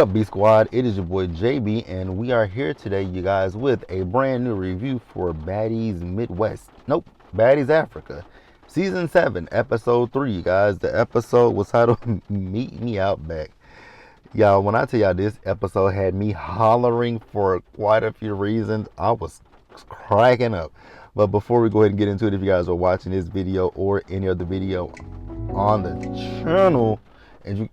Up, B Squad? It is your boy JB, and we are here today, you guys, with a brand new review for Baddies Midwest. Nope, Baddies Africa, Season 7, Episode 3, you guys. The episode was titled Meet Me Out Back. Y'all, when I tell y'all this episode had me hollering for quite a few reasons, I was cracking up. But before we go ahead and get into it, if you guys are watching this video or any other video on the channel, and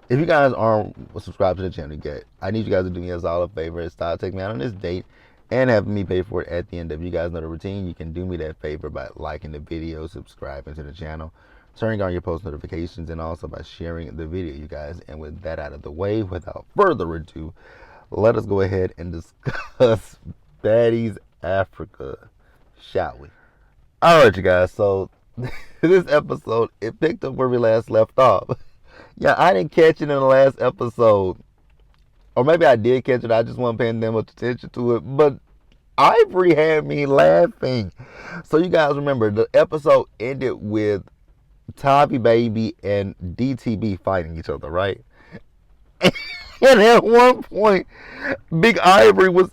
if you guys aren't subscribed to the channel yet, I need you guys to do me a solid favor and start taking me out on this date and having me pay for it at the end of it. You guys know the routine. You can do me that favor by liking the video, subscribing to the channel, turning on your post notifications, and also by sharing the video, you guys. And with that out of the way, without further ado, let us go ahead and discuss Baddies Africa, shall we? Alright, you guys, so this episode, it picked up where we last left off. Yeah, I didn't catch it in the last episode. Or maybe I did catch it, I just wasn't paying that much attention to it. But Ivory had me laughing. So you guys remember, the episode ended with Tavi Baby and DTB fighting each other, right? And at one point, Big Ivory was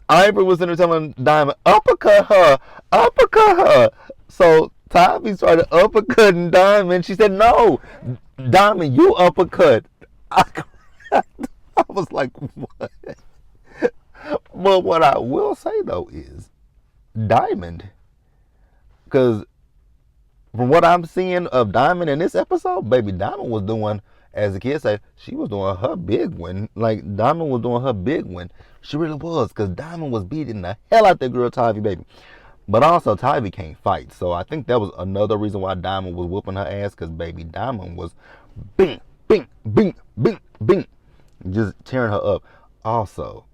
in there telling Diamond, uppercut her. So Tavi started uppercutting Diamond. She said, no, Diamond, you uppercut. I was like, what? But what I will say, though, is Diamond, because from what I'm seeing of Diamond in this episode, baby, Diamond was doing, as the kids say, she was doing her big one. Like, Diamond was doing her big one. She really was, because Diamond was beating the hell out that girl, Tavi Baby. But also, Tavi can't fight. So I think that was another reason why Diamond was whooping her ass, because baby Diamond was bing, bing, bing, bing, bing, just tearing her up. Also,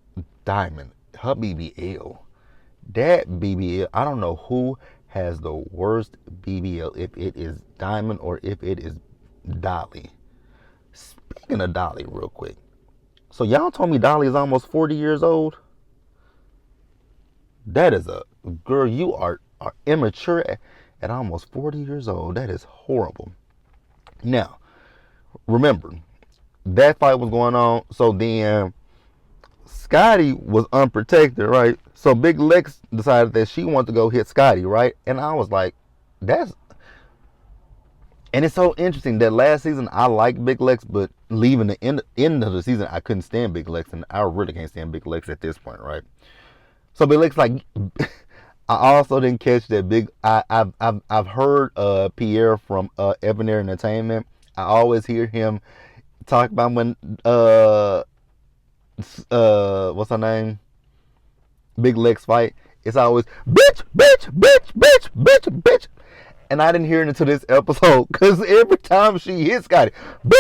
Diamond, her BBL. That BBL, I don't know who has the worst BBL, if it is Diamond or if it is Dolly. Speaking of Dolly, real quick. So y'all told me Dolly is almost 40 years old? That is a girl, you are immature at almost 40 years old. That is horrible. Now, remember, that fight was going on. So then Scotty was unprotected, right? So Big Lex decided that she wanted to go hit Scotty, right? And I was like, and it's so interesting that last season I liked Big Lex, but leaving the end of the season, I couldn't stand Big Lex, and I really can't stand Big Lex at this point, right? So Big Lex, like, I also didn't catch that Big. I've heard Pierre from Ebony Entertainment. I always hear him talk about when what's her name? Big Lex fight. It's always bitch, bitch, bitch, bitch, bitch, bitch. And I didn't hear it until this episode, because every time she hits Scotty, bitch.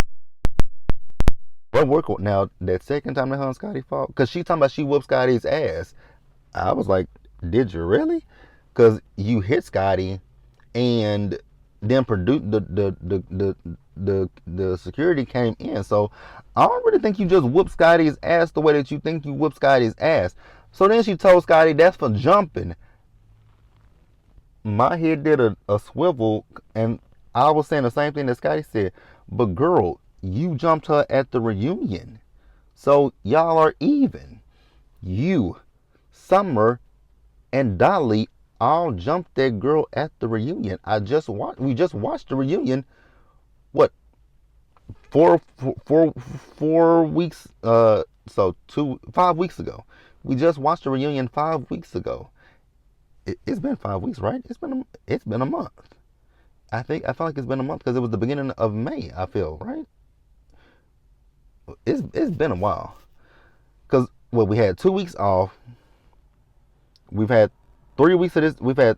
What work now? That second time that her and Scotty fought, because she talking about she whooped Scotty's ass. I was like, did you really? Because you hit Scotty, and then the security came in. So I don't really think you just whooped Scotty's ass the way that you think you whooped Scotty's ass. So then she told Scotty that's for jumping. My head did a swivel, and I was saying the same thing that Scotty said. But girl, you jumped her at the reunion. So y'all are even. You, Summer, and Dolly all jumped that girl at the reunion. We just watched the reunion. What? 4 weeks? 5 weeks ago. We just watched the reunion 5 weeks ago. It's been 5 weeks, right? It's been a month. I feel like it's been a month because it was the beginning of May. I feel right. It's been a while. Because we had 2 weeks off. We've had 3 weeks of this. We had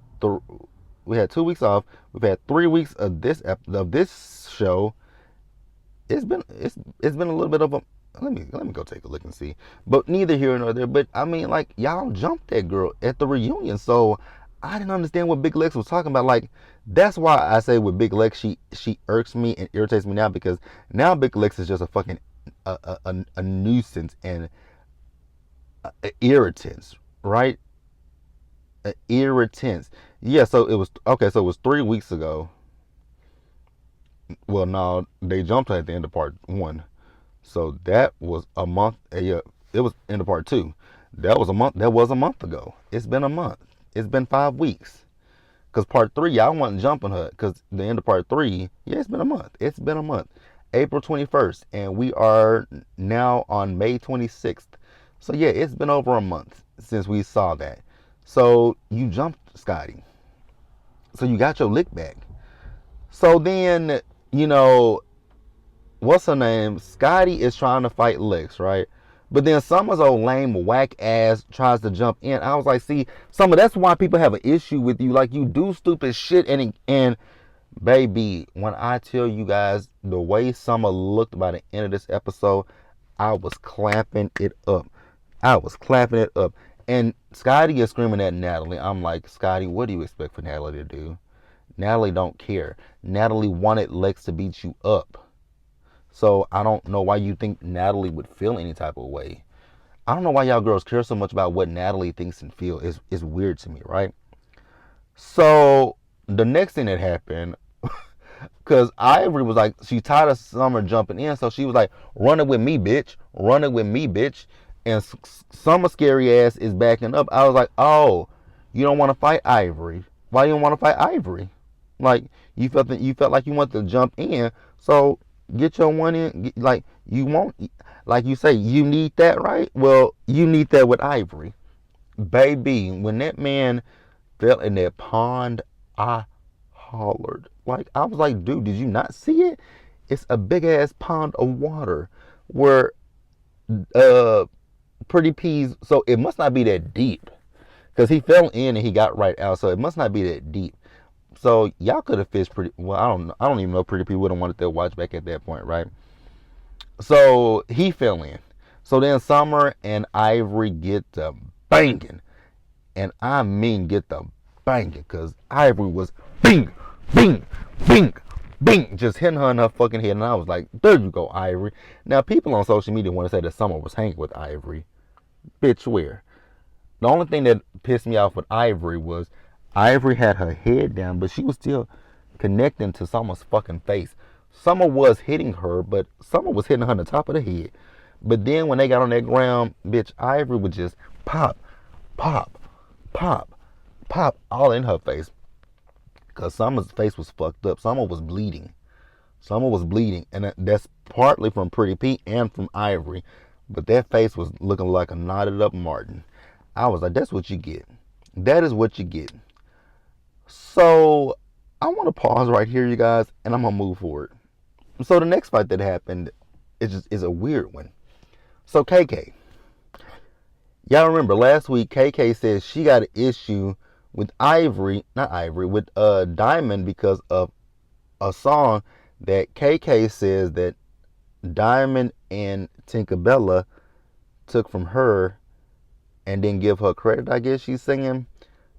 2 weeks off. We've had 3 weeks of this show. It's been a little bit of a. Let me go take a look and see. But neither here nor there. But I mean, like, y'all jumped that girl at the reunion. So I didn't understand what Big Lex was talking about. Like, that's why I say with Big Lex, she irks me and irritates me now, because now Big Lex is just a fucking a nuisance and irritants, right? Irritants. Yeah. So it was okay. So it was 3 weeks ago. Well, no, they jumped at the end of part 1. So that was a month. Yeah, it was into part two. That was a month. That was a month ago. It's been a month. It's been 5 weeks. Cause part three, y'all wasn't jumping her. Cause the end of part three, yeah, it's been a month. It's been a month. April 21st, and we are now on May 26th. So yeah, it's been over a month since we saw that. So you jumped Scotty. So you got your lick back. So then, you know, what's her name? Scotty is trying to fight Lex, right? But then Summer's old lame whack ass tries to jump in. I was like, see, Summer, that's why people have an issue with you. Like you do stupid shit and baby, when I tell you guys the way Summer looked by the end of this episode, I was clapping it up. I was clapping it up. And Scotty is screaming at Natalie. I'm like, Scotty, what do you expect for Natalie to do? Natalie don't care. Natalie wanted Lex to beat you up. So I don't know why you think Natalie would feel any type of way. I don't know why y'all girls care so much about what Natalie thinks and feels. It's weird to me, right? So the next thing that happened, because Ivory was like, she tired of Summer jumping in, so she was like, run it with me, bitch. Run it with me, bitch. And Summer scary ass is backing up. I was like, oh, you don't want to fight Ivory. Why you don't want to fight Ivory? Like you felt like you wanted to jump in, so get your one in. Like you want, like you say, you need that, right? Well, you need that with Ivory, baby. When that man fell in that pond, I hollered. Like I was like, dude, did you not see it? It's a big ass pond of water where uh Pretty Peas. So it must not be that deep because he fell in and he got right out. So it must not be that deep. So y'all could have fished pretty well. I don't know. I don't even know Pretty P would have wanted to watch back at that point, right? So he fell in. So then Summer and Ivory get the banging, and I mean get the banging, cause Ivory was bing, bing, bing, bing, just hitting her in her fucking head, and I was like, there you go, Ivory. Now people on social media want to say that Summer was hanging with Ivory. Bitch, where? The only thing that pissed me off with Ivory was Ivory had her head down, but she was still connecting to Summer's fucking face. Summer was hitting her, but Summer was hitting her on the top of the head. But then when they got on that ground, bitch, Ivory would just pop, pop, pop, pop all in her face. Because Summer's face was fucked up. Summer was bleeding. Summer was bleeding. And that's partly from Pretty Pete and from Ivory. But that face was looking like a knotted up Martin. I was like, that's what you get. That is what you get. So I want to pause right here, you guys, and I'm gonna move forward. So the next fight that happened is a weird one. So KK, y'all remember last week KK said she got an issue with with Diamond because of a song that KK says that Diamond and Tinkerbella took from her and didn't give her credit, I guess she's singing.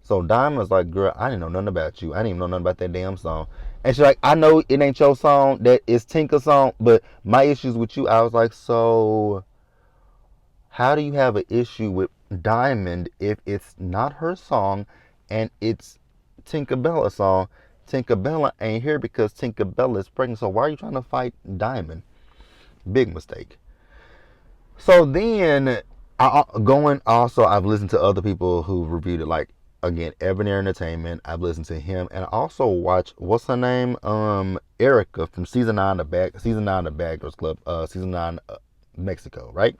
So Diamond's like, girl, I didn't know nothing about you. I didn't even know nothing about that damn song. And she's like, I know it ain't your song, that is Tinker's song, but my issues with you. I was like, so how do you have an issue with Diamond if it's not her song and it's Tinkerbella's song? Tinkerbella ain't here because Tinkerbella is pregnant. So why are you trying to fight Diamond? Big mistake. So then, I've listened to other people who reviewed it, like, again, Ebony Entertainment. I've listened to him, and I also watched, what's her name? Erica from season 9 of Bad Girls Club, season 9, Mexico, right?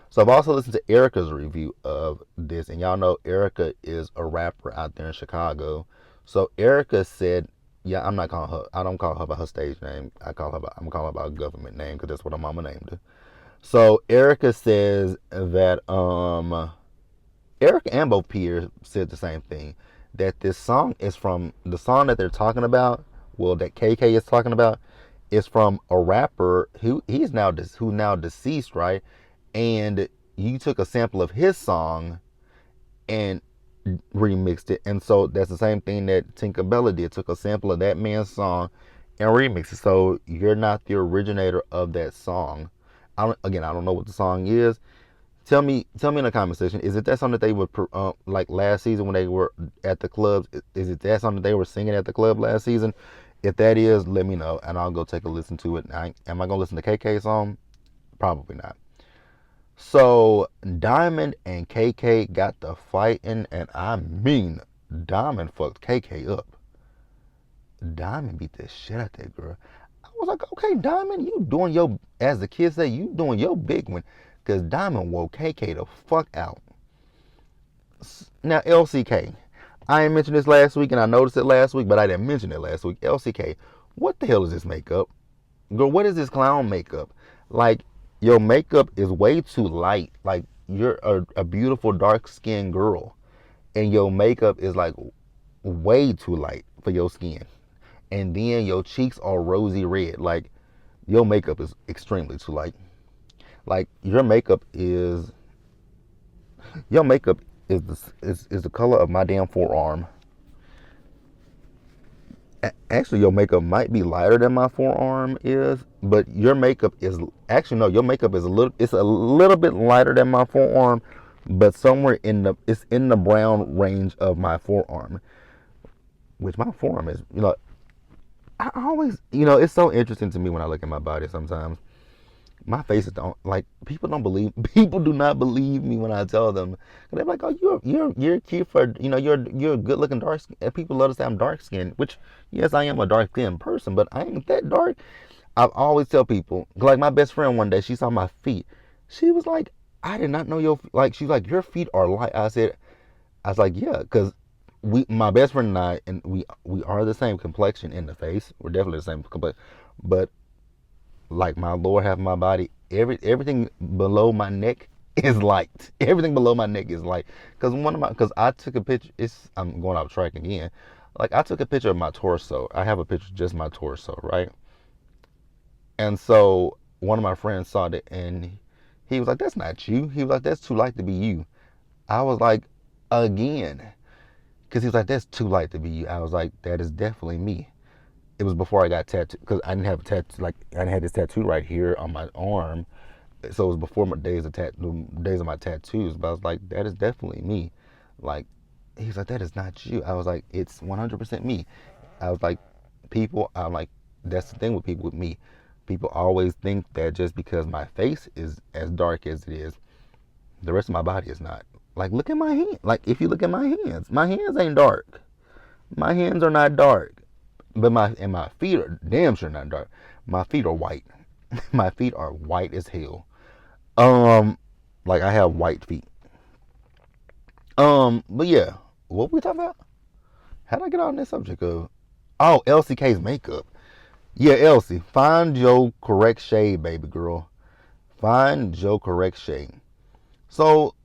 So I've also listened to Erica's review of this, and y'all know Erica is a rapper out there in Chicago. So Erica said, yeah, I'm not calling her, I don't call her by her stage name. I'm calling her by a government name because that's what her mama named her. So Erica says that Erica and both peers said the same thing, that this song is from the song that they're talking about. Well, that KK is talking about is from a rapper who now deceased, right? And you took a sample of his song and remixed it, and so that's the same thing that Tinkerbella did. Took a sample of that man's song and remixed it. So you're not the originator of that song. I don't know what the song is. Tell me in the comment section. Is it that song that they would like last season when they were at the clubs? Is it that song that they were singing at the club last season? If that is, let me know and I'll go take a listen to it. Am I gonna listen to KK song? Probably not. So Diamond and KK got the fighting, and I mean, Diamond fucked KK up. Diamond beat the shit out that girl. I was like, okay, Diamond, you doing your, as the kids say, you doing your big one. Because Diamond woke KK the fuck out. Now, LCK. I ain't mentioned this last week, and I noticed it last week, but I didn't mention it last week. LCK, what the hell is this makeup? Girl, what is this clown makeup? Like, your makeup is way too light. Like, you're a beautiful dark-skinned girl, and your makeup is, like, way too light for your skin. And then your cheeks are rosy red. Like, your makeup is extremely too light. Like, your makeup is the color of my damn forearm. Actually, your makeup might be lighter than my forearm is, but your makeup is actually no. Your makeup is a little bit lighter than my forearm, but somewhere it's in the brown range of my forearm, which my forearm is. I always, it's so interesting to me when I look at my body sometimes. My faces don't like people don't believe people do not believe me when I tell them. They're like, oh, you're cute for you're a good looking dark skin. And people love to say I'm dark skinned, which yes I am a dark skinned person, but I ain't that dark. I always tell people, like my best friend one day, she saw my feet. She was like, I did not know she's like, your feet are light. I was like, yeah, because my best friend and I, and we are the same complexion in the face. We're definitely the same complexion, but like my lower half of my body, everything below my neck is light. Everything below my neck is light. Because I took a picture. I'm going off track again. Like I took a picture of my torso. I have a picture of just my torso, right? And so one of my friends saw it, and he was like, "That's not you." He was like, "That's too light to be you." I was like, "Again," because he was like, "That's too light to be you." I was like, "That is definitely me." It was before I got tattooed because I didn't have a tattoo. Like I didn't have this tattoo right here on my arm, so it was before my days of my tattoos. But I was like, that is definitely me. Like he's like, that is not you. I was like, it's 100% me. I was like, I'm like, that's the thing with people with me. People always think that just because my face is as dark as it is, the rest of my body is not. Like look at my hand. Like if you look at my hands ain't dark. My hands are not dark. But my feet are damn sure not dark. My feet are white. My feet are white as hell. Like I have white feet. But yeah, what we talking about? How did I get on this subject of? Oh, LCK's makeup. Yeah, Elsie, find your correct shade, baby girl. Find your correct shade. So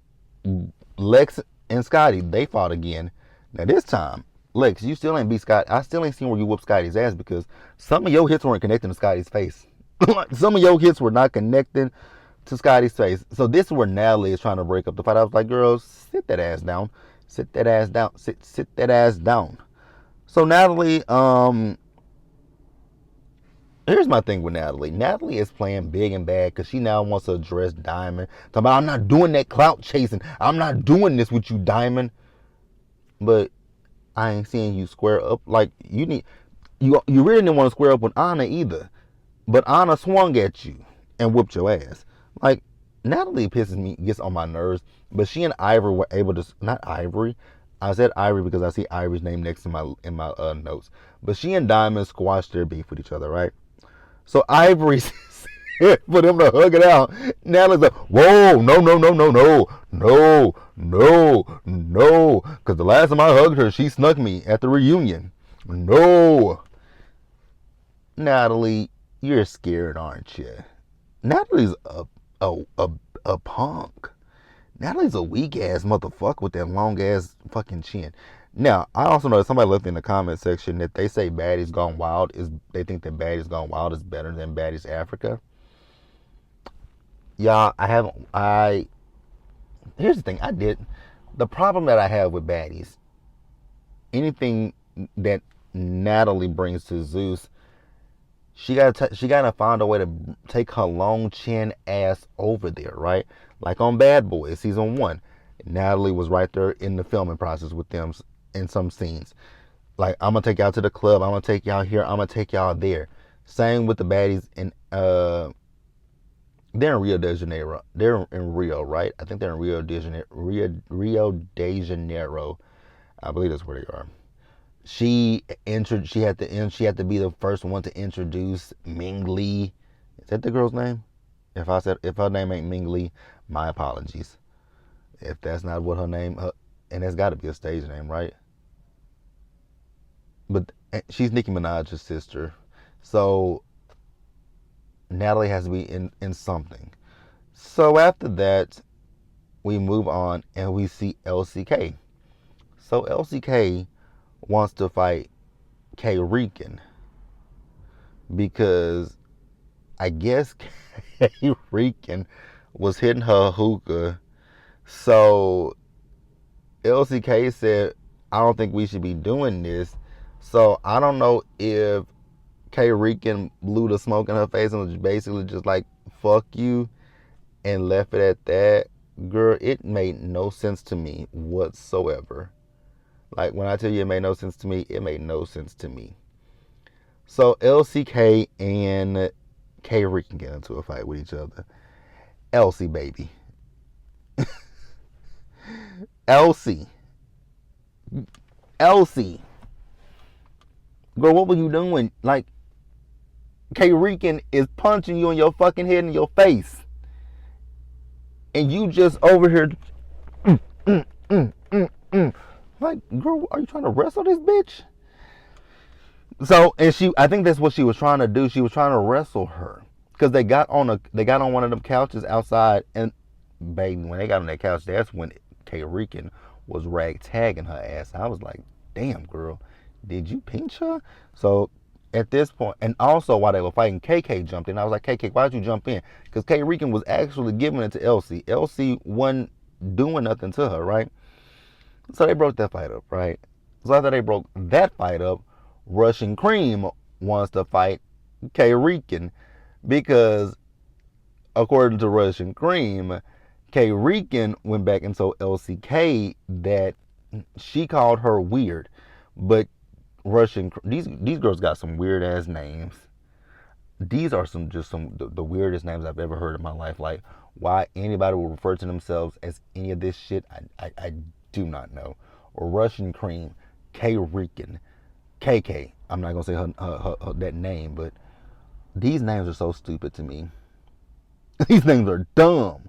Lex and Scotty, they fought again. Now this time, Lex, you still ain't beat Scott. I still ain't seen where you whoop Scotty's ass because some of your hits weren't connecting to Scotty's face. Some of your hits were not connecting to Scotty's face. So this is where Natalie is trying to break up the fight. I was like, girl, sit that ass down. Sit that ass down. Sit that ass down. So Natalie, here's my thing with Natalie. Natalie is playing big and bad because she now wants to address Diamond. Talking about, I'm not doing that clout chasing. I'm not doing this with you, Diamond. But I ain't seeing you square up. Like you really didn't want to square up with Anna either. But Anna swung at you and whooped your ass. Like Natalie gets on my nerves. But she and Ivory were able to, not Ivory. I said Ivory because I see Ivory's name next to my notes. But she and Diamond squashed their beef with each other, right? So Ivory for them to hug it out. Natalie's like, whoa, no, no, no, no, no, no, no, no. Because the last time I hugged her, she snuck me at the reunion. No. Natalie, you're scared, aren't you? Natalie's a punk. Natalie's a weak ass motherfucker with that long ass fucking chin. Now, I also know that somebody left in the comment section that they say Baddies Gone Wild they think that Baddies Gone Wild is better than Baddies Africa. Y'all, here's the thing, the problem that I have with Baddies, anything that Natalie brings to Zeus, she gotta find a way to take her long chin ass over there, right? Like on Bad Boys season 1, Natalie was right there in the filming process with them in some scenes. Like, I'm gonna take y'all to the club, I'm gonna take y'all here, I'm gonna take y'all there. Same with the baddies They're in Rio de Janeiro. They're in Rio, right? I think they're in Rio de Janeiro. Rio de Janeiro. I believe that's where they are. She entered. She had to be the first one to introduce Ming Lee. Is that the girl's name? If her name ain't Ming Lee, my apologies. If that's not what her name, and that's got to be a stage name, right? But she's Nicki Minaj's sister, so Natalie has to be in something. So after that, we move on and we see LCK. So LCK wants to fight K Rican because I guess K Rican was hitting her hookah. So LCK said, I don't think we should be doing this. So I don't know if K Rican blew the smoke in her face and was basically just like, fuck you, and left it at that. Girl, it made no sense to me whatsoever. Like, when I tell you it made no sense to me, it made no sense to me. So LCK and K Rican get into a fight with each other. Elsie, baby. Elsie. Elsie. Girl, what were you doing? Like, K Rican is punching you in your fucking head in your face. And you just over here. Mm, mm, mm, mm, mm. Like, girl, are you trying to wrestle this bitch? So, and I think that's what she was trying to do. She was trying to wrestle her. Because they got on one of them couches outside, and baby, when they got on that couch, that's when K Rican was rag tagging her ass. I was like, damn, girl, did you pinch her? So at this point, and also while they were fighting, KK jumped in. I was like, KK, why'd you jump in? Because K Rican was actually giving it to Elsie. Elsie wasn't doing nothing to her, right? So they broke that fight up, right? So after they broke that fight up, Russian Cream wants to fight K Rican because, according to Russian Cream, K Rican went back and told LCK that she called her weird, but these girls got some weird ass names. These are the weirdest names I've ever heard in my life. Like, why anybody would refer to themselves as any of this shit, I do not know. Or Russian Cream, K Rican, KK. I'm not gonna say her that name, but these names are so stupid to me. These names are dumb.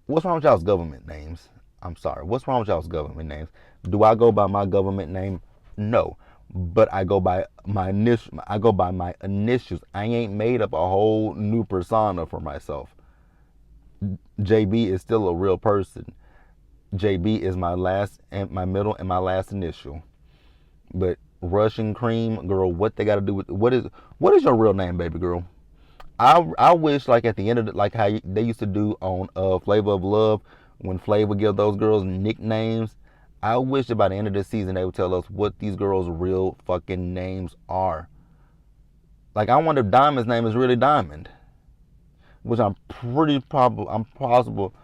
What's wrong with y'all's government names? I'm sorry. What's wrong with y'all's government names? Do I go by my government name? No. But I go by my initials. I ain't made up a whole new persona for myself. JB is still a real person. JB is my last and my middle and my last initial. But Russian Cream, girl, what they got to do with what is your real name, baby girl? I wish, like, at the end of like how they used to do on Flavor of Love, when Flavor give those girls nicknames. I wish that by the end of this season they would tell us what these girls' real fucking names are. Like, I wonder if Diamond's name is really Diamond, which I'm possible.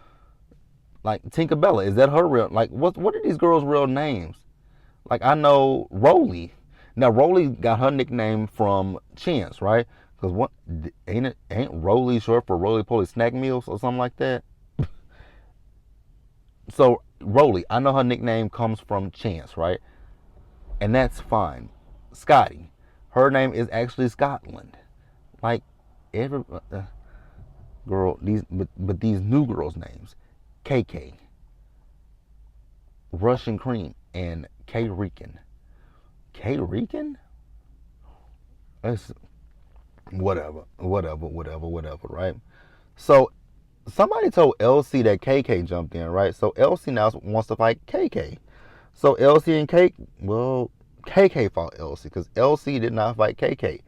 Like, Tinkerbella, is that her real? Like, what are these girls' real names? Like, I know Rolly. Now Rolly got her nickname from Chance, right? Because what ain't Rolly short for Roly Poly Snack Meals or something like that? So Rolly, I know her nickname comes from Chance, right? And that's fine. Scotty, her name is actually Scotland. Like, every girl, but these new girls' names, KK, Russian Cream, and K Rican. K Rican? It's whatever, right? So somebody told LC that KK jumped in, right? So LC now wants to fight KK. So LC and KK fought LC because LC did not fight KK.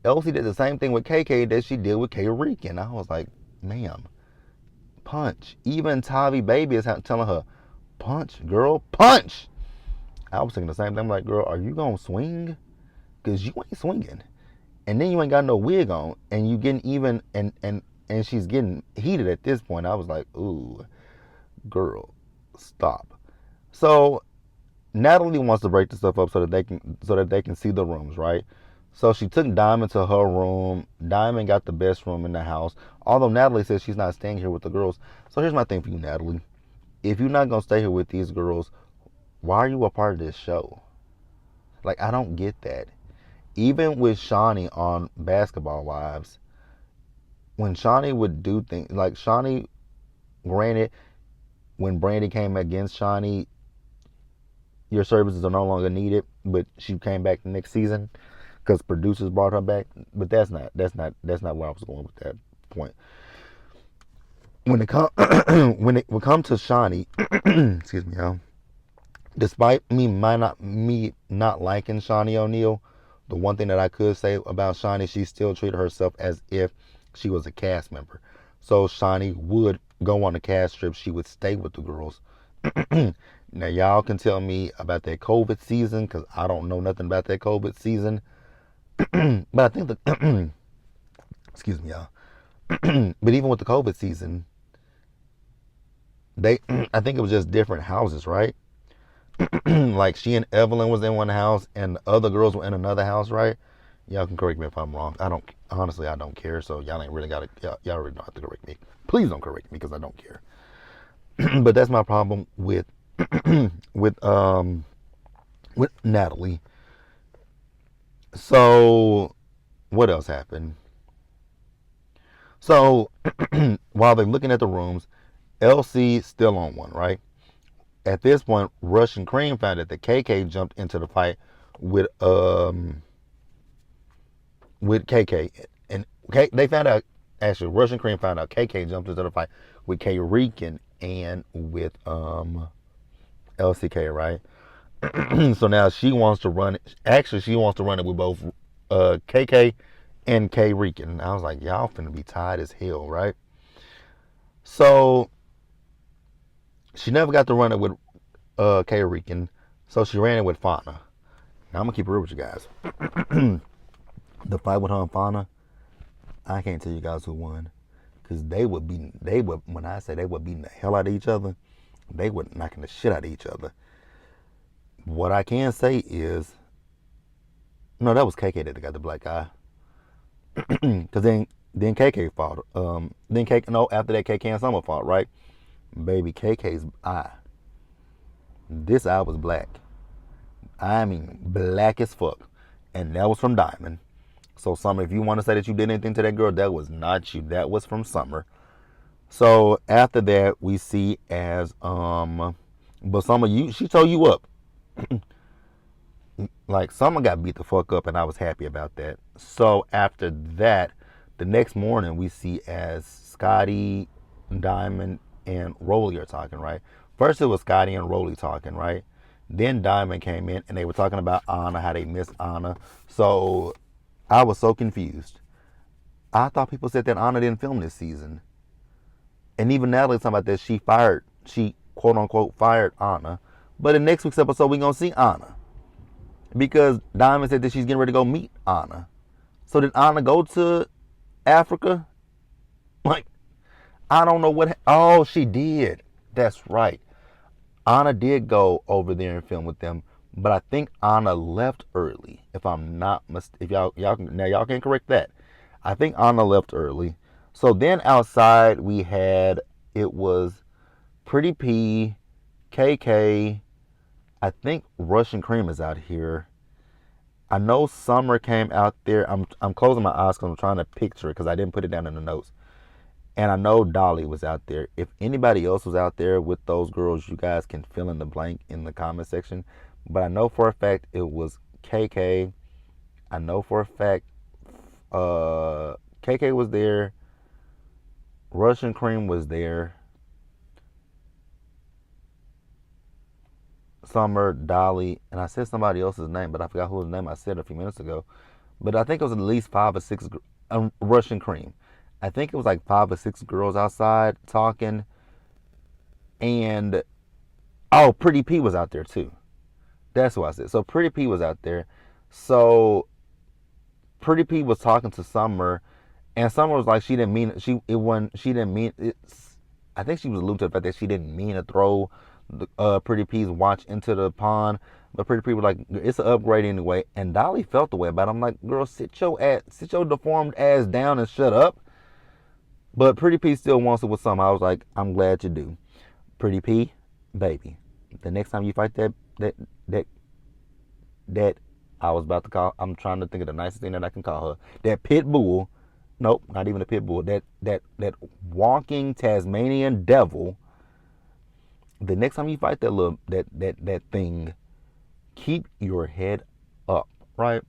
LC did the same thing with KK that she did with K Rican. I was like, ma'am, punch. Even Tavi Baby is telling her, punch, girl, punch. I was thinking the same thing. I'm like, girl, are you gonna swing? Because you ain't swinging. And then you ain't got no wig on, and you getting even, and she's getting heated at this point. I was like, ooh, girl, stop. So Natalie wants to break the stuff up so that they can see the rooms, right? So she took Diamond to her room. Diamond got the best room in the house. Although Natalie says she's not staying here with the girls. So here's my thing for you, Natalie. If you're not gonna stay here with these girls, why are you a part of this show? Like, I don't get that. Even with Shawnee on Basketball Wives, when Shawnee would do things like Shawnee, granted, when Brandy came against Shawnee, your services are no longer needed, but she came back the next season because producers brought her back. But that's not where I was going with that point. When it come when it would come to Shawnee, excuse me, y'all. Despite me not liking Shawnee O'Neal, the one thing that I could say about Shawnee, she still treated herself as if she was a cast member. So Shawnee would go on the cast trip. She would stay with the girls. Now y'all can tell me about that COVID season because I don't know nothing about that COVID season. But I think the excuse me, y'all. But even with the COVID season, they I think it was just different houses, right? Like she and Evelyn was in one house and the other girls were in another house, right? Y'all can correct me if I'm wrong. I don't honestly I don't care, so y'all ain't really gotta y'all really don't have to correct me. Please don't correct me because I don't care. But that's my problem with with um with Natalie. So what else happened? So while they're looking at the rooms, LC still on one, right? At this point, Rush and Cream found out that KK jumped into the fight with KK, and they found out actually Rush and Cream found out KK jumped into the fight with K Rican and with LCK, right? So now she wants to run it. Actually, she wants to run it with both KK and K Rican. I was like, y'all finna be tied as hell, right? So she never got to run it with K Rican, so she ran it with Fauna. Now I'm gonna keep it real with you guys. The fight with her and Fauna, I can't tell you guys who won, cause they would when I say they would beating the hell out of each other, they were knocking the shit out of each other. What I can say is, no, that was KK that got the black eye, cause then KK fought. Then KK no after that KK and Summer fought, right? Baby, KK's eye. This eye was black. I mean, black as fuck, and that was from Diamond. So Summer, if you want to say that you did anything to that girl, that was not you. That was from Summer. So after that, we see as but Summer, she told you up. Like Summer got beat the fuck up, and I was happy about that. So after that, the next morning we see as Scotty, Diamond, and Rolly are talking, right? First it was Scotty and Rolly talking, right? Then Diamond came in and they were talking about Anna, how they miss Anna. So I was so confused. I thought people said that Anna didn't film this season. And even Natalie talking about that she quote unquote fired Anna. But in next week's episode, we're going to see Anna. Because Diamond said that she's getting ready to go meet Anna. So did Anna go to Africa? Like, I don't know what. Oh, she did. That's right. Anna did go over there and film with them. But I think Anna left early. If I'm not if y'all can correct that. I think Anna left early. So then outside we had it was Pretty P, KK. I think Russian Cream is out here. I know Summer came out there. I'm closing my eyes because I'm trying to picture it because I didn't put it down in the notes. And I know Dolly was out there. If anybody else was out there with those girls, you guys can fill in the blank in the comment section. But I know for a fact it was KK. I know for a fact KK was there. Russian Cream was there. Summer, Dolly, and I said somebody else's name, but I forgot whose name I said a few minutes ago. But I think it was at least 5 or 6 Russian Cream. I think it was like 5 or 6 girls outside talking. And oh, Pretty P was out there too. That's what I said. So Pretty P was out there. So Pretty P was talking to Summer, and Summer was like she didn't mean it. She didn't mean it. I think she was alluding to the fact that she didn't mean to throw Pretty P's watch into the pond. But Pretty P was like, it's an upgrade anyway. And Dolly felt the way about it. I'm like, girl, sit your deformed ass down and shut up. But Pretty P still wants it with something. I was like, I'm glad you do. Pretty P, baby. The next time you fight that that I was about to call, I'm trying to think of the nicest thing that I can call her. That pit bull. Nope, not even a pit bull. That walking Tasmanian devil. The next time you fight that thing, keep your head up, right?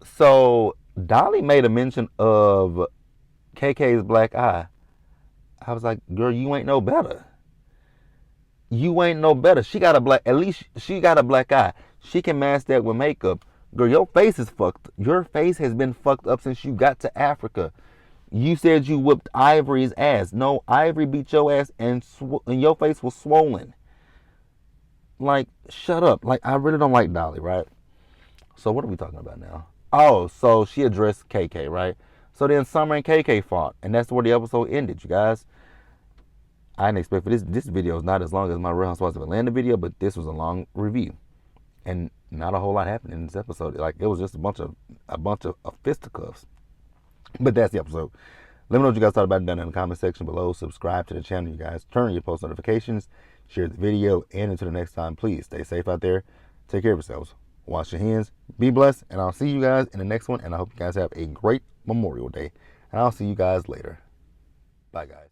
So Dolly made a mention of KK's black eye. I was like, girl, you ain't no better. You ain't no better. She got a black, at least she got a black eye. She can mask that with makeup. Girl, your face is fucked. Your face has been fucked up since you got to Africa. You said you whipped Ivory's ass. No, Ivory beat your ass and your face was swollen. Like, shut up. Like, I really don't like Dolly, right? So what are we talking about now? Oh, so she addressed KK, right? So then Summer and KK fought, and that's where the episode ended, you guys. I didn't expect for this video is not as long as my Real Housewives of Atlanta video, but this was a long review, and not a whole lot happened in this episode. Like, it was just a bunch of fisticuffs. But that's the episode. Let me know what you guys thought about it down in the comment section below. Subscribe to the channel, you guys. Turn on your post notifications. Share the video. And until the next time, please stay safe out there. Take care of yourselves. Wash your hands. Be blessed. And I'll see you guys in the next one. And I hope you guys have a great Memorial Day. And I'll see you guys later. Bye, guys.